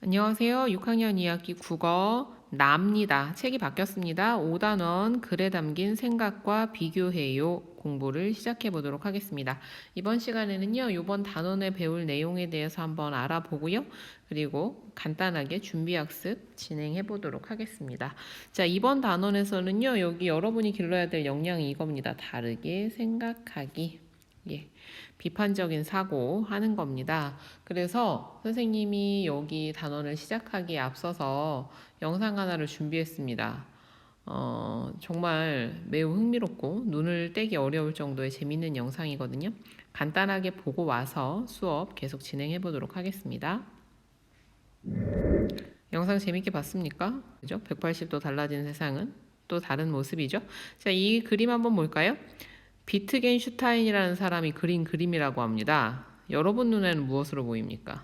안녕하세요. 6학년 2학기 국어 나입니다. 책이 바뀌었습니다. 5단원 글에 담긴 생각과 비교해요 공부를 시작해 보도록 하겠습니다. 이번 시간에는요. 이번 단원에 배울 내용에 대해서 한번 알아보고요. 그리고 간단하게 준비학습 진행해 보도록 하겠습니다. 자, 이번 단원에서는요. 여기 여러분이 길러야 될 역량이 이겁니다. 다르게 생각하기. 예. 비판적인 사고 하는 겁니다. 그래서 선생님이 여기 단원을 시작하기에 앞서서 영상 하나를 준비했습니다. 정말 매우 흥미롭고 눈을 떼기 어려울 정도의 재밌는 영상이거든요. 간단하게 보고 와서 수업 계속 진행해 보도록 하겠습니다. 영상 재밌게 봤습니까? 그죠? 180도 달라진 세상은 또 다른 모습이죠. 자, 이 그림 한번 볼까요? 비트겐슈타인이라는 사람이 그린 그림이라고 합니다. 여러분 눈에는 무엇으로 보입니까?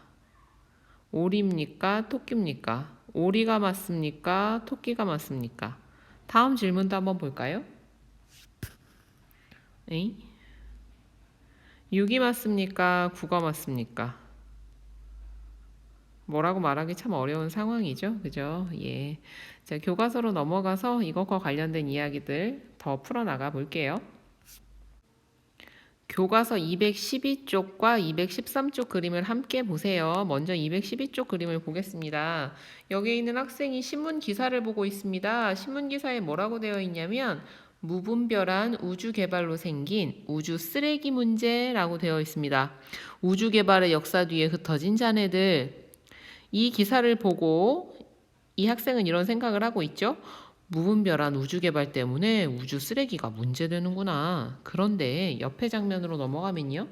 오리입니까? 토끼입니까? 오리가 맞습니까? 토끼가 맞습니까? 다음 질문도 한번 볼까요? 6이 맞습니까? 9가 맞습니까? 뭐라고 말하기 참 어려운 상황이죠. 그죠? 예. 자, 교과서로 넘어가서 이것과 관련된 이야기들 더 풀어나가 볼게요. 교과서 212쪽과 213쪽 그림을 함께 보세요. 먼저 212쪽 그림을 보겠습니다. 여기에 있는 학생이 신문 기사를 보고 있습니다. 신문 기사에 뭐라고 되어 있냐면 무분별한 우주 개발로 생긴 우주 쓰레기 문제라고 되어 있습니다. 우주 개발의 역사 뒤에 흩어진 잔해들. 이 기사를 보고 이 학생은 이런 생각을 하고 있죠. 무분별한 우주 개발 때문에 우주 쓰레기가 문제되는구나. 그런데 옆에 장면으로 넘어가면요.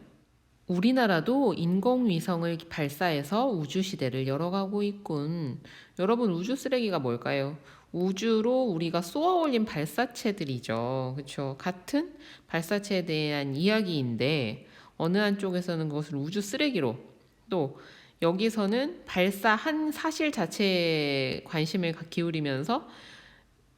우리나라도 인공위성을 발사해서 우주 시대를 열어가고 있군. 여러분, 우주 쓰레기가 뭘까요? 우주로 우리가 쏘아 올린 발사체들이죠. 그렇죠? 같은 발사체에 대한 이야기인데 어느 한쪽에서는 그것을 우주 쓰레기로 또 여기서는 발사한 사실 자체에 관심을 기울이면서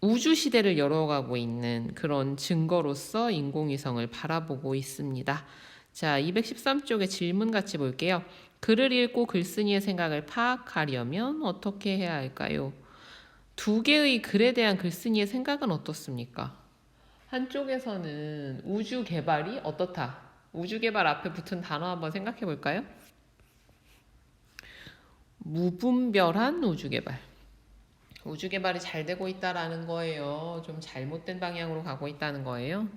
우주 시대를 열어가고 있는 그런 증거로서 인공위성을 바라보고 있습니다. 자, 213쪽의 질문 같이 볼게요. 글을 읽고 글쓴이의 생각을 파악하려면 어떻게 해야 할까요? 두 개의 글에 대한 글쓴이의 생각은 어떻습니까? 한쪽에서는 우주 개발이 어떻다. 우주 개발 앞에 붙은 단어 한번 생각해 볼까요? 무분별한 우주 개발. 우주 개발이 잘 되고 있다라는 거예요. 좀 잘못된 방향으로 가고 있다는 거예요.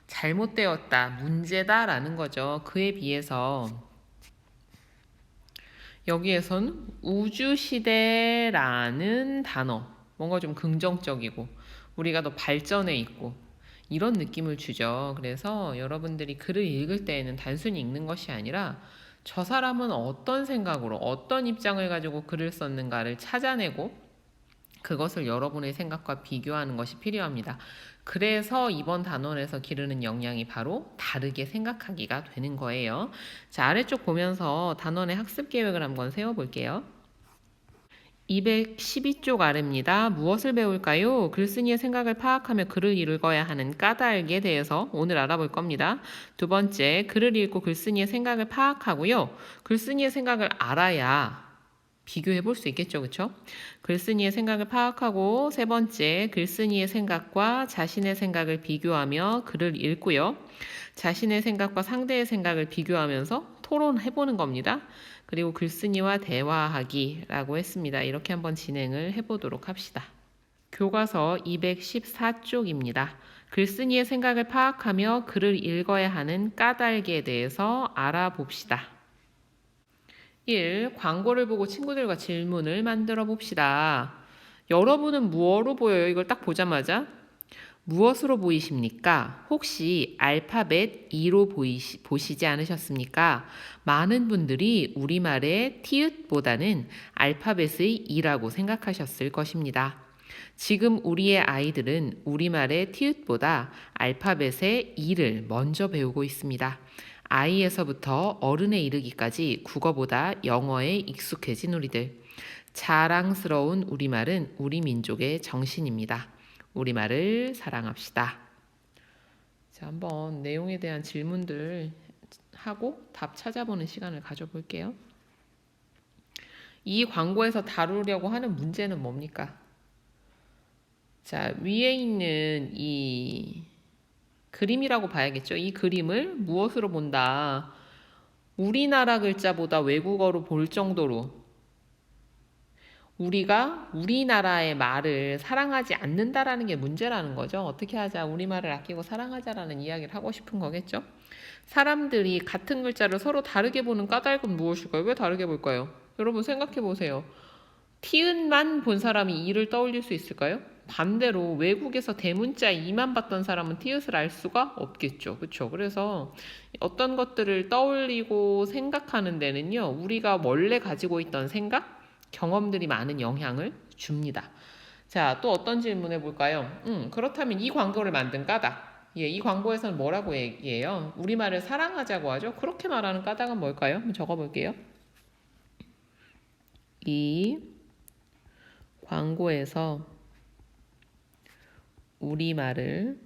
잘못되었다, 문제다라는 거죠. 그에 비해서 여기에선 우주시대라는 단어, 뭔가 좀 긍정적이고 우리가 더 발전해 있고 이런 느낌을 주죠. 그래서 여러분들이 글을 읽을 때에는 단순히 읽는 것이 아니라 저 사람은 어떤 생각으로 어떤 입장을 가지고 글을 썼는가를 찾아내고 그것을 여러분의 생각과 비교하는 것이 필요합니다. 그래서 이번 단원에서 기르는 역량이 바로 다르게 생각하기가 되는 거예요. 자, 아래쪽 보면서 단원의 학습 계획을 한번 세워볼게요. 212쪽 아래입니다. 무엇을 배울까요? 글쓴이의 생각을 파악하며 글을 읽어야 하는 까닭에 대해서 오늘 알아볼 겁니다. 두 번째, 글을 읽고 글쓴이의 생각을 파악하고요. 글쓴이의 생각을 알아야 비교해 볼 수 있겠죠. 그렇죠? 글쓴이의 생각을 파악하고 세 번째, 글쓴이의 생각과 자신의 생각을 비교하며 글을 읽고요. 자신의 생각과 상대의 생각을 비교하면서 토론해 보는 겁니다. 그리고 글쓴이와 대화하기라고 했습니다. 이렇게 한번 진행을 해보도록 합시다. 교과서 214쪽입니다. 글쓴이의 생각을 파악하며 글을 읽어야 하는 까닭에 대해서 알아봅시다. 1. 광고를 보고 친구들과 질문을 만들어 봅시다. 여러분은 무엇으로 보여요? 이걸 딱 보자마자 무엇으로 보이십니까? 혹시 알파벳 2로 보시지 않으셨습니까? 많은 분들이 우리말의 티읕보다는 알파벳의 2라고 생각하셨을 것입니다. 지금 우리의 아이들은 우리말의 티읕보다 알파벳의 2를 먼저 배우고 있습니다. 아이에서부터 어른에 이르기까지 국어보다 영어에 익숙해진 우리들. 자랑스러운 우리말은 우리 민족의 정신입니다. 우리말을 사랑합시다. 자, 한번 내용에 대한 질문들 하고 답 찾아보는 시간을 가져볼게요. 이 광고에서 다루려고 하는 문제는 뭡니까? 자, 위에 있는 이 그림이라고 봐야겠죠. 이 그림을 무엇으로 본다? 우리나라 글자보다 외국어로 볼 정도로 우리가 우리나라의 말을 사랑하지 않는다라는 게 문제라는 거죠. 어떻게 하자, 우리말을 아끼고 사랑하자라는 이야기를 하고 싶은 거겠죠. 사람들이 같은 글자를 서로 다르게 보는 까닭은 무엇일까요? 왜 다르게 볼까요? 여러분 생각해 보세요. 티읕만 본 사람이 이를 떠올릴 수 있을까요? 반대로 외국에서 대문자 이만 봤던 사람은 티읕을 알 수가 없겠죠. 그렇죠? 그래서 어떤 것들을 떠올리고 생각하는 데는요, 우리가 원래 가지고 있던 생각, 경험들이 많은 영향을 줍니다. 자, 또 어떤 질문 해볼까요? 그렇다면 이 광고를 만든 까닭. 예, 이 광고에서는 뭐라고 얘기해요? 우리말을 사랑하자고 하죠. 그렇게 말하는 까닭은 뭘까요? 한번 적어볼게요. 이 광고에서 우리말을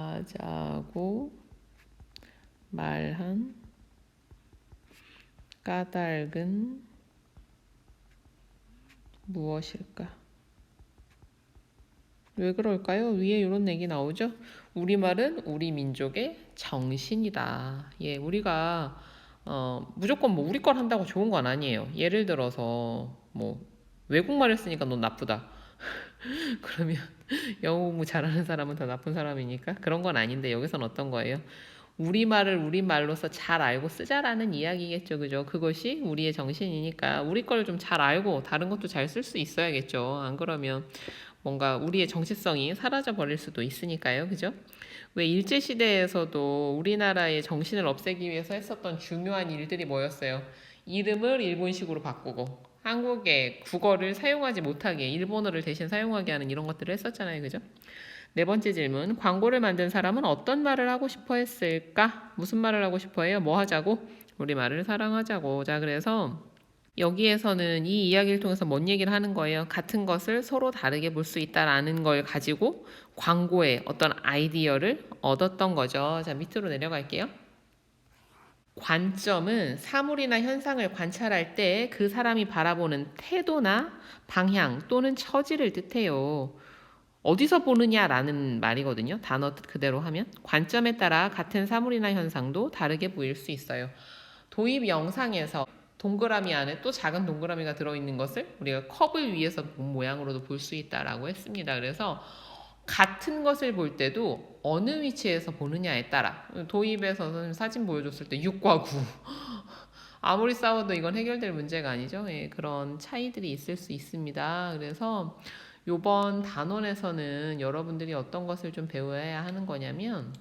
사랑하자고 말한 까닭은 무엇일까? 왜 그럴까요? 위에 이런 얘기 나오죠? 우리말은 우리 민족의 정신이다. 예, 우리가 무조건 뭐 우리 걸 한다고 좋은 건 아니에요. 예를 들어서 뭐 외국말을 쓰니까 넌 나쁘다. 그러면 영어 공부 잘하는 사람은 더 나쁜 사람이니까 그런 건 아닌데, 여기선 어떤 거예요? 우리말을 우리말로서 잘 알고 쓰자라는 이야기겠죠. 그죠? 그것이 우리의 정신이니까 우리 걸 좀 잘 알고 다른 것도 잘 쓸 수 있어야겠죠. 안 그러면 뭔가 우리의 정체성이 사라져 버릴 수도 있으니까요. 그죠? 왜 일제시대에서도 우리나라의 정신을 없애기 위해서 했었던 중요한 일들이 뭐였어요? 이름을 일본식으로 바꾸고 한국의 국어를 사용하지 못하게 일본어를 대신 사용하게 하는 이런 것들을 했었잖아요. 그죠? 네 번째 질문. 광고를 만든 사람은 어떤 말을 하고 싶어 했을까? 무슨 말을 하고 싶어 해요? 뭐 하자고? 우리말을 사랑하자고. 자, 그래서 여기에서는 이 이야기를 통해서 뭔 얘기를 하는 거예요? 같은 것을 서로 다르게 볼 수 있다라는 걸 가지고 광고의 어떤 아이디어를 얻었던 거죠. 자, 밑으로 내려갈게요. 관점은 사물이나 현상을 관찰할 때 그 사람이 바라보는 태도나 방향 또는 처지를 뜻해요. 어디서 보느냐라는 말이거든요. 단어 그대로 하면 관점에 따라 같은 사물이나 현상도 다르게 보일 수 있어요. 도입 영상에서 동그라미 안에 또 작은 동그라미가 들어있는 것을 우리가 컵을 위에서 본 모양으로도 볼 수 있다라고 했습니다. 그래서 같은 것을 볼 때도 어느 위치에서 보느냐에 따라, 도입에서 사진 보여줬을 때 6과 9 아무리 싸워도 이건 해결될 문제가 아니죠. 예, 그런 차이들이 있을 수 있습니다. 그래서 요번 단원에서는 여러분들이 어떤 것을 좀 배워야 하는 거냐면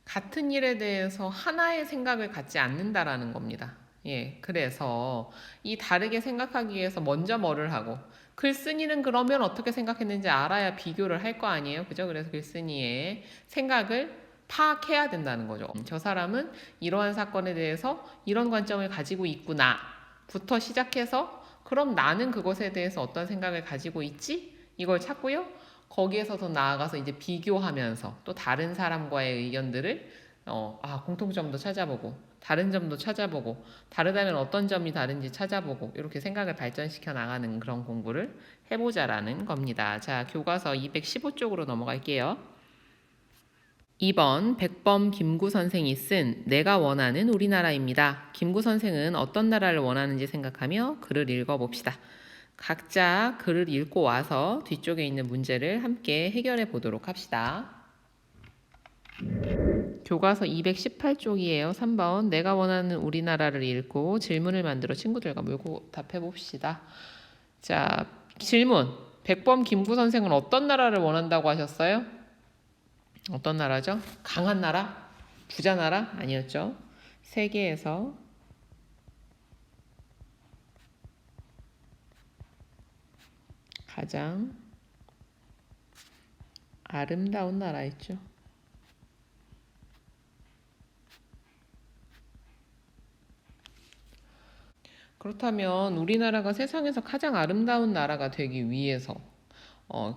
같은 일에 대해서 하나의 생각을 갖지 않는다라는 겁니다. 예, 그래서 이 다르게 생각하기 위해서 먼저 뭐를 하고, 글쓴이는 그러면 어떻게 생각했는지 알아야 비교를 할 거 아니에요. 그죠? 그래서 글쓴이의 생각을 파악해야 된다는 거죠. 저 사람은 이러한 사건에 대해서 이런 관점을 가지고 있구나 부터 시작해서, 그럼 나는 그것에 대해서 어떤 생각을 가지고 있지? 이걸 찾고요. 거기에서 더 나아가서 이제 비교하면서 또 다른 사람과의 의견들을 공통점도 찾아보고 다른 점도 찾아보고 다르다면 어떤 점이 다른지 찾아보고 이렇게 생각을 발전시켜 나가는 그런 공부를 해보자라는 겁니다. 자, 교과서 215쪽으로 넘어갈게요. 2번 백범 김구 선생이 쓴 내가 원하는 우리나라입니다. 김구 선생은 어떤 나라를 원하는지 생각하며 글을 읽어봅시다. 각자 글을 읽고 와서 뒤쪽에 있는 문제를 함께 해결해 보도록 합시다. 교과서 218쪽이에요. 3번 내가 원하는 우리나라를 읽고 질문을 만들어 친구들과 물고 답해 봅시다. 자, 질문. 백범 김구 선생은 어떤 나라를 원한다고 하셨어요? 어떤 나라죠? 강한 나라? 부자 나라? 아니었죠. 세계에서 가장 아름다운 나라였죠. 그렇다면 우리나라가 세상에서 가장 아름다운 나라가 되기 위해서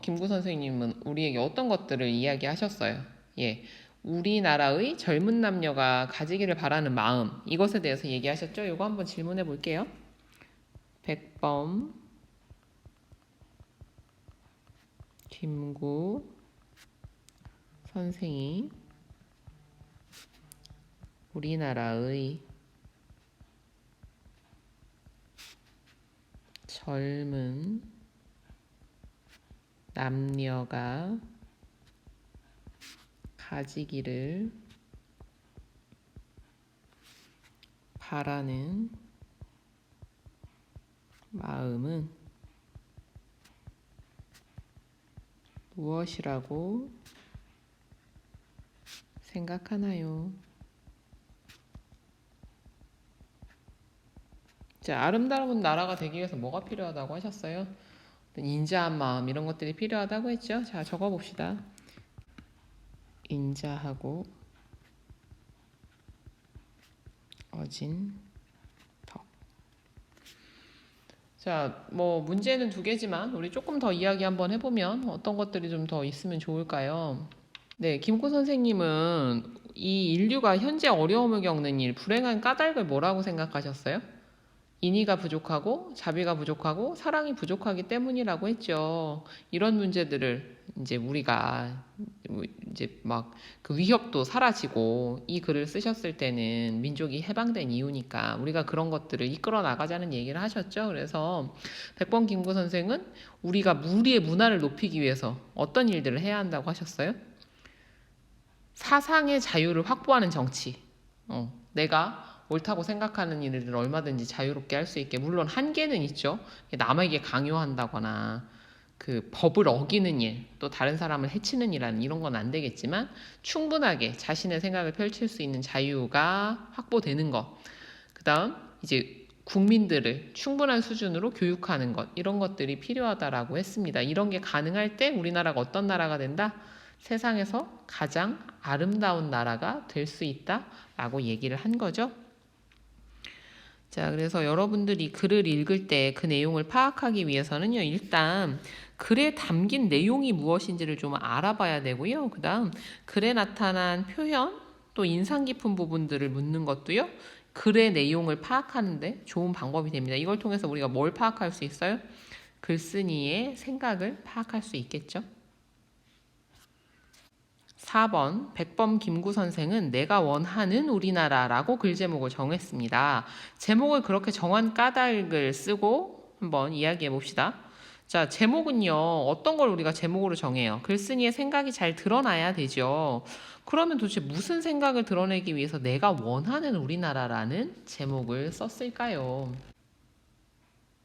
김구 선생님은 우리에게 어떤 것들을 이야기하셨어요? 예, 우리나라의 젊은 남녀가 가지기를 바라는 마음, 이것에 대해서 얘기하셨죠? 이거 한번 질문해 볼게요. 백범 김구 선생이 우리나라의 젊은 남녀가 가지기를 바라는 마음은 무엇이라고 생각하나요? 자, 아름다운 나라가 되기 위해서 뭐가 필요하다고 하셨어요? 인자한 마음, 이런 것들이 필요하다고 했죠? 자, 적어봅시다. 인자하고 어진 덕. 자, 뭐 문제는 두 개지만 우리 조금 더 이야기 한번 해보면 어떤 것들이 좀 더 있으면 좋을까요? 네, 김구 선생님은 이 인류가 현재 어려움을 겪는 일, 불행한 까닭을 뭐라고 생각하셨어요? 인의가 부족하고 자비가 부족하고 사랑이 부족하기 때문이라고 했죠. 이런 문제들을 이제 우리가 이제 막 그 위협도 사라지고 이 글을 쓰셨을 때는 민족이 해방된 이유니까 우리가 그런 것들을 이끌어 나가자는 얘기를 하셨죠. 그래서 백범 김구 선생은 우리가 우리의 문화를 높이기 위해서 어떤 일들을 해야 한다고 하셨어요? 사상의 자유를 확보하는 정치. 내가 옳다고 생각하는 일을 얼마든지 자유롭게 할 수 있게, 물론 한계는 있죠. 남에게 강요한다거나 그 법을 어기는 일, 또 다른 사람을 해치는 일하는 이런 건 안 되겠지만 충분하게 자신의 생각을 펼칠 수 있는 자유가 확보되는 것. 그다음 이제 국민들을 충분한 수준으로 교육하는 것, 이런 것들이 필요하다라고 했습니다. 이런 게 가능할 때 우리나라가 어떤 나라가 된다? 세상에서 가장 아름다운 나라가 될 수 있다라고 얘기를 한 거죠. 자, 그래서 여러분들이 글을 읽을 때 그 내용을 파악하기 위해서는요, 일단 글에 담긴 내용이 무엇인지를 좀 알아봐야 되고요. 그 다음 글에 나타난 표현, 또 인상 깊은 부분들을 묻는 것도요, 글의 내용을 파악하는데 좋은 방법이 됩니다. 이걸 통해서 우리가 뭘 파악할 수 있어요? 글쓴이의 생각을 파악할 수 있겠죠. 4번 백범 김구 선생은 내가 원하는 우리나라라고 글 제목을 정했습니다. 제목을 그렇게 정한 까닭을 쓰고 한번 이야기해 봅시다. 자, 제목은요, 어떤 걸 우리가 제목으로 정해요? 글쓴이의 생각이 잘 드러나야 되죠. 그러면 도대체 무슨 생각을 드러내기 위해서 내가 원하는 우리나라라는 제목을 썼을까요?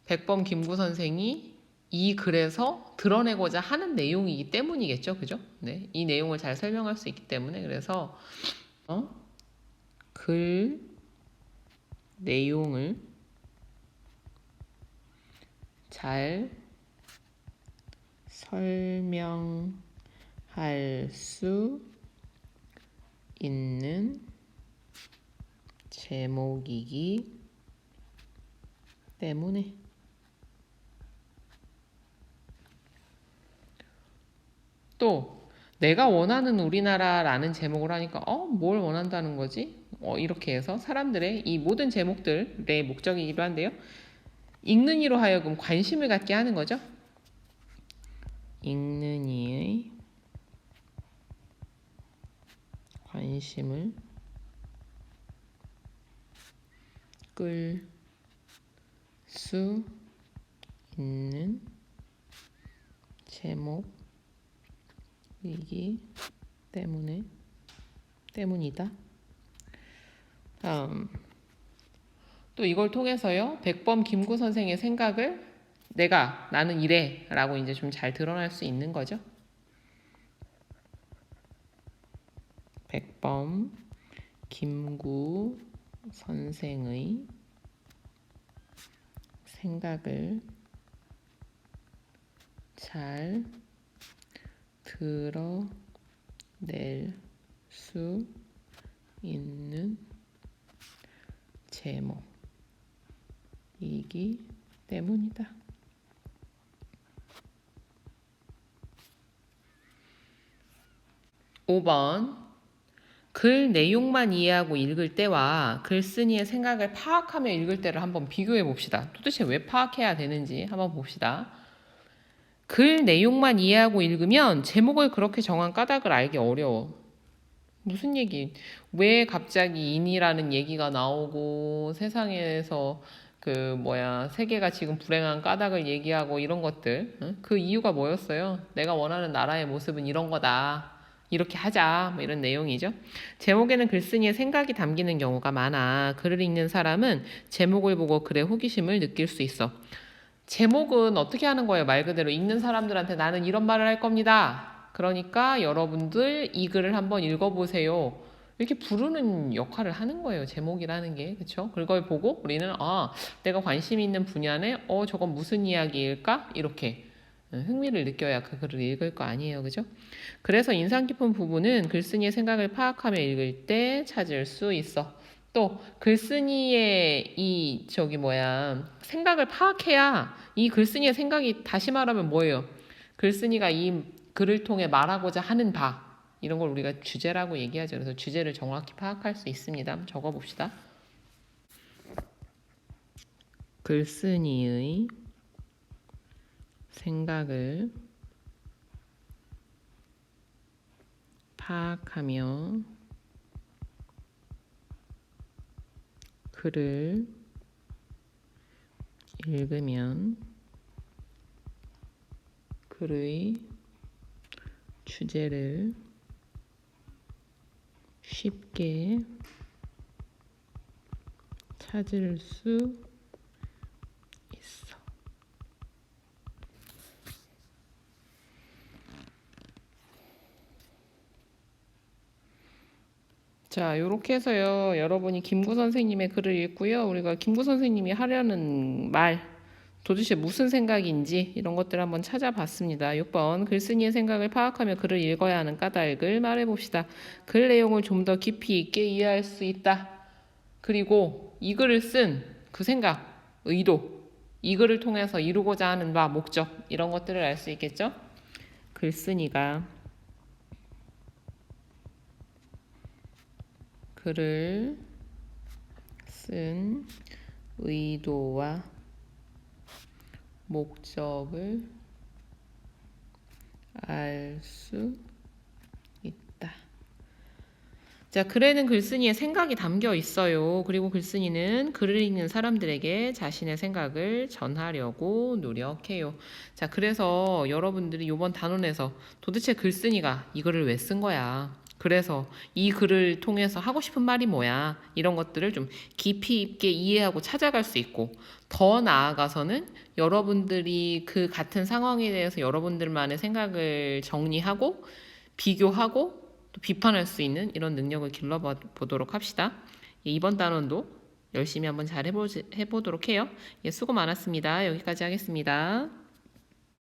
백범 김구 선생이 이 글에서 드러내고자 하는 내용이기 때문이겠죠. 그죠? 네. 이 내용을 잘 설명할 수 있기 때문에. 그래서, 글 내용을 잘 설명할 수 있는 제목이기 때문에. 또 내가 원하는 우리나라라는 제목을 하니까 뭘 원한다는 거지? 이렇게 해서 사람들의 이 모든 제목들의 목적이기도 한데요. 읽는 이로 하여금 관심을 갖게 하는 거죠. 읽는 이의 관심을 끌 수 있는 제목이기 때문이다. 또 이걸 통해서요, 백범 김구 선생의 생각을 나는 이래 라고 이제 좀 잘 드러날 수 있는 거죠. 백범 김구 선생의 생각을 잘 드러낼 수 있는 제목이기 때문이다. 5번 글 내용만 이해하고 읽을 때와 글쓴이의 생각을 파악하며 읽을 때를 한번 비교해 봅시다. 도대체 왜 파악해야 되는지 한번 봅시다. 글 내용만 이해하고 읽으면 제목을 그렇게 정한 까닭을 알기 어려워. 무슨 얘기? 왜 갑자기 인이라는 얘기가 나오고 세상에서 세계가 지금 불행한 까닭을 얘기하고 이런 것들. 응? 그 이유가 뭐였어요? 내가 원하는 나라의 모습은 이런 거다. 이렇게 하자. 뭐 이런 내용이죠. 제목에는 글쓴이의 생각이 담기는 경우가 많아. 글을 읽는 사람은 제목을 보고 글의 호기심을 느낄 수 있어. 제목은 어떻게 하는 거예요? 말 그대로 읽는 사람들한테 나는 이런 말을 할 겁니다. 그러니까 여러분들 이 글을 한번 읽어보세요. 이렇게 부르는 역할을 하는 거예요. 제목이라는 게. 그렇죠? 그걸 보고 우리는 내가 관심 있는 분야네. 저건 무슨 이야기일까? 이렇게 흥미를 느껴야 그 글을 읽을 거 아니에요. 그죠? 그래서 인상 깊은 부분은 글쓴이의 생각을 파악하며 읽을 때 찾을 수 있어. 또 글쓴이의 생각을 파악해야 이 글쓴이의 생각이 다시 말하면 뭐예요? 글쓴이가 이 글을 통해 말하고자 하는 바 이런 걸 우리가 주제라고 얘기하죠. 그래서 주제를 정확히 파악할 수 있습니다. 한번 적어봅시다. 글쓴이의 생각을 파악하며 글을 읽으면 글의 주제를 쉽게 찾을 수 있어. 자, 요렇게 해서요. 여러분이 김구 선생님의 글을 읽고요. 우리가 김구 선생님이 하려는 말, 도대체 무슨 생각인지 이런 것들을 한번 찾아봤습니다. 6번, 글쓴이의 생각을 파악하며 글을 읽어야 하는 까닭을 말해봅시다. 글 내용을 좀 더 깊이 있게 이해할 수 있다. 그리고 이 글을 쓴 그 생각, 의도, 이 글을 통해서 이루고자 하는 바, 목적 이런 것들을 알 수 있겠죠? 글쓴이가 글을 쓴 의도와 목적을 알 수 있다. 자, 글에는 글쓴이의 생각이 담겨 있어요. 그리고 글쓴이는 글을 읽는 사람들에게 자신의 생각을 전하려고 노력해요. 자, 그래서 여러분들이 이번 단원에서 도대체 글쓴이가 이 글을 왜 쓴 거야? 그래서 이 글을 통해서 하고 싶은 말이 뭐야? 이런 것들을 좀 깊이 있게 이해하고 찾아갈 수 있고, 더 나아가서는 여러분들이 그 같은 상황에 대해서 여러분들만의 생각을 정리하고 비교하고 또 비판할 수 있는 이런 능력을 길러보도록 합시다. 이번 단원도 열심히 한번 잘 해보도록 해요. 수고 많았습니다. 여기까지 하겠습니다.